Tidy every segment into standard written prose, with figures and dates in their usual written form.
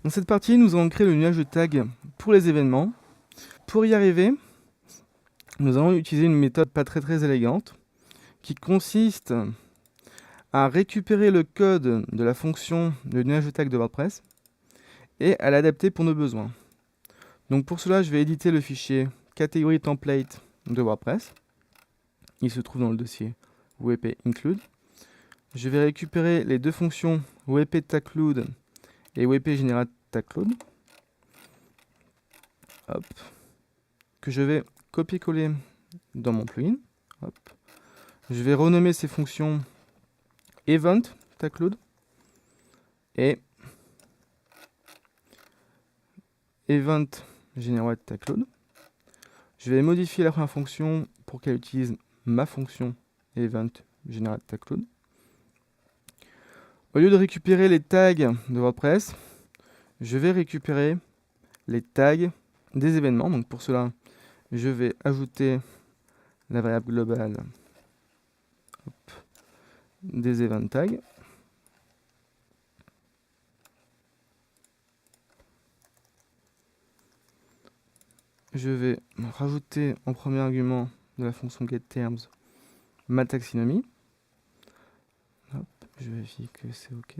Dans cette partie, nous allons créer le nuage de tag pour les événements. Pour y arriver, nous allons utiliser une méthode pas très élégante qui consiste à récupérer le code de la fonction de nuage de tag de WordPress et à l'adapter pour nos besoins. Donc pour cela, je vais éditer le fichier catégorie template de WordPress. Il se trouve dans le dossier WP include. Je vais récupérer les deux fonctions WP tagload et WP generate tagload, que je vais copier-coller dans mon plugin. Hop. Je vais renommer ces fonctions event tagload et event generate tagload. Je vais modifier la première fonction pour qu'elle utilise ma fonction event generate tagload. Au lieu de récupérer les tags de WordPress, je vais récupérer les tags des événements. Donc pour cela, je vais ajouter la variable globale des event tags. Je vais rajouter en premier argument de la fonction getTerms ma taxonomie. Hop, je vérifie que c'est OK.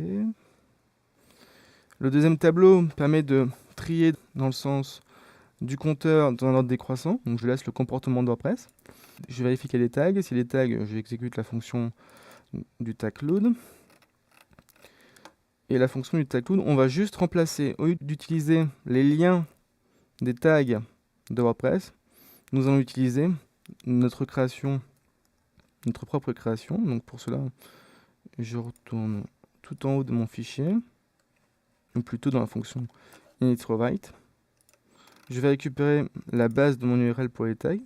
Le deuxième tableau permet de trier dans le sens du compteur dans un ordre décroissant. Donc je laisse le comportement de WordPress. Je vérifie qu'il y a des tags. S'il y a des tags, j'exécute la fonction du tagload. Et la fonction du tagload, on va juste remplacer, au lieu d'utiliser les liens des tags de WordPress, nous allons utiliser notre propre création. Donc pour cela, je retourne tout en haut de mon fichier, ou plutôt dans la fonction initRowrite. Je vais récupérer la base de mon URL pour les tags.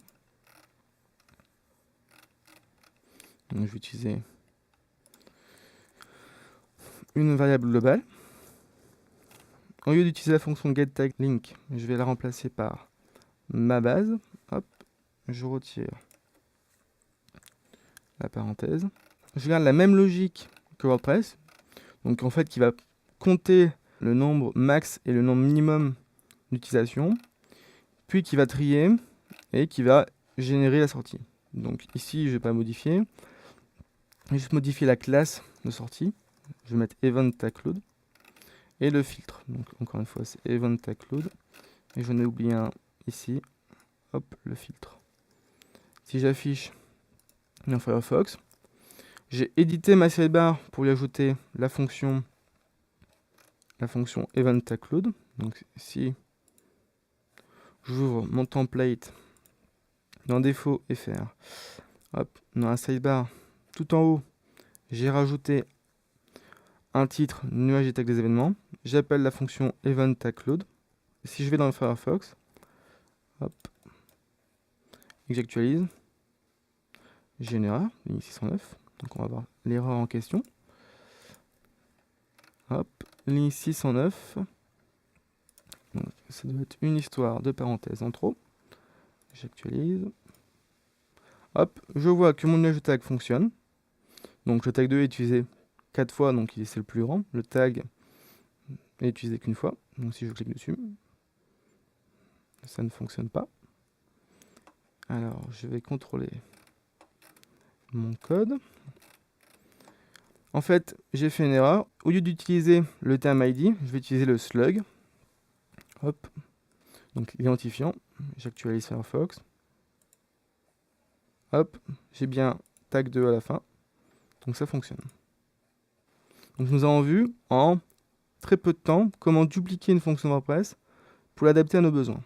Donc je vais utiliser une variable globale. Au lieu d'utiliser la fonction getTagLink, je vais la remplacer par ma base. Hop, je retire la parenthèse. Je garde la même logique que WordPress, donc en fait qui va compter le nombre max et le nombre minimum d'utilisation, puis qui va trier et qui va générer la sortie. Donc ici, je ne vais pas modifier, je vais juste modifier la classe de sortie. Je vais mettre event tagload et le filtre. Donc encore une fois, c'est event tagload et j'en ai oublié un ici. Hop, le filtre. Si j'affiche dans Firefox, j'ai édité ma sidebar pour y ajouter la fonction event tagload. Donc si j'ouvre mon template dans défaut fr, hop, dans la sidebar tout en haut, j'ai rajouté un titre nuage et tag des événements. J'appelle la fonction event tagload. Si je vais dans le Firefox, hop, et que j'actualise, j'ai une erreur, ligne 609. Donc on va voir l'erreur en question. Hop, ligne 609. Donc, ça doit être une histoire de parenthèse en trop. J'actualise. Hop, je vois que mon nuage de tag fonctionne. Donc le tag 2 est utilisé 4 fois, donc c'est le plus grand. Le tag est utilisé qu'une fois. Donc si je clique dessus, ça ne fonctionne pas. Alors je vais contrôler mon code. En fait, j'ai fait une erreur. Au lieu d'utiliser le terme ID, je vais utiliser le slug. Hop. Donc identifiant. J'actualise Firefox. Hop. J'ai bien tag 2 à la fin. Donc ça fonctionne. Donc nous avons vu en très peu de temps comment dupliquer une fonction WordPress pour l'adapter à nos besoins.